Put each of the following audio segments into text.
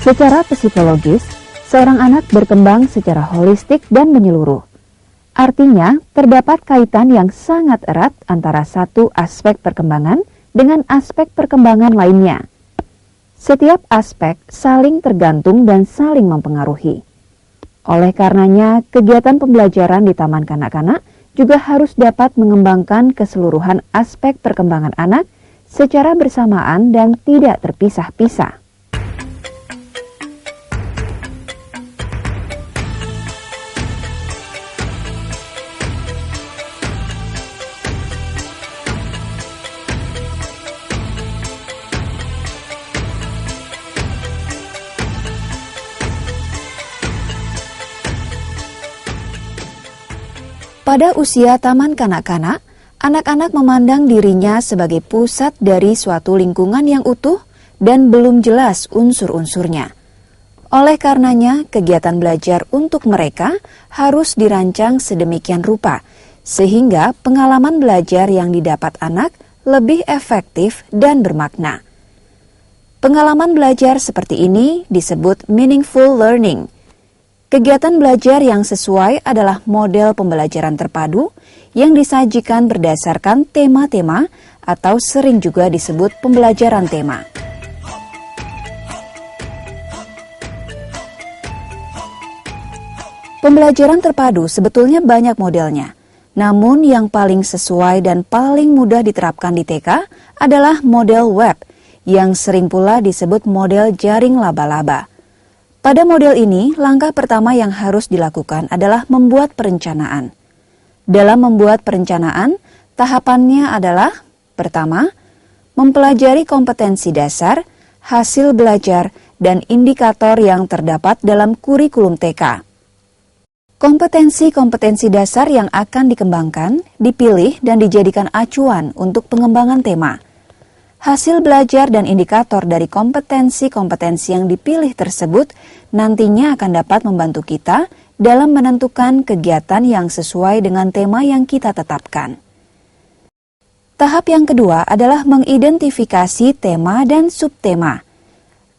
Secara psikologis, seorang anak berkembang secara holistik dan menyeluruh. Artinya, terdapat kaitan yang sangat erat antara satu aspek perkembangan dengan aspek perkembangan lainnya. Setiap aspek saling tergantung dan saling mempengaruhi. Oleh karenanya, kegiatan pembelajaran di taman kanak-kanak juga harus dapat mengembangkan keseluruhan aspek perkembangan anak secara bersamaan dan tidak terpisah-pisah. Pada usia taman kanak-kanak, anak-anak memandang dirinya sebagai pusat dari suatu lingkungan yang utuh dan belum jelas unsur-unsurnya. Oleh karenanya, kegiatan belajar untuk mereka harus dirancang sedemikian rupa, sehingga pengalaman belajar yang didapat anak lebih efektif dan bermakna. Pengalaman belajar seperti ini disebut meaningful learning. Kegiatan belajar yang sesuai adalah model pembelajaran terpadu yang disajikan berdasarkan tema-tema atau sering juga disebut pembelajaran tema. Pembelajaran terpadu sebetulnya banyak modelnya, namun yang paling sesuai dan paling mudah diterapkan di TK adalah model web, yang sering pula disebut model jaring laba-laba. Pada model ini, langkah pertama yang harus dilakukan adalah membuat perencanaan. Dalam membuat perencanaan, tahapannya adalah: pertama, mempelajari kompetensi dasar, hasil belajar, dan indikator yang terdapat dalam kurikulum TK. Kompetensi-kompetensi dasar yang akan dikembangkan, dipilih, dan dijadikan acuan untuk pengembangan tema. Hasil belajar dan indikator dari kompetensi-kompetensi yang dipilih tersebut nantinya akan dapat membantu kita dalam menentukan kegiatan yang sesuai dengan tema yang kita tetapkan. Tahap yang kedua adalah mengidentifikasi tema dan subtema.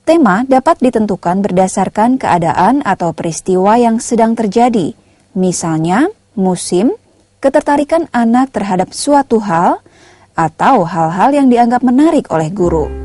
Tema dapat ditentukan berdasarkan keadaan atau peristiwa yang sedang terjadi, misalnya musim, ketertarikan anak terhadap suatu hal, atau hal-hal yang dianggap menarik oleh guru.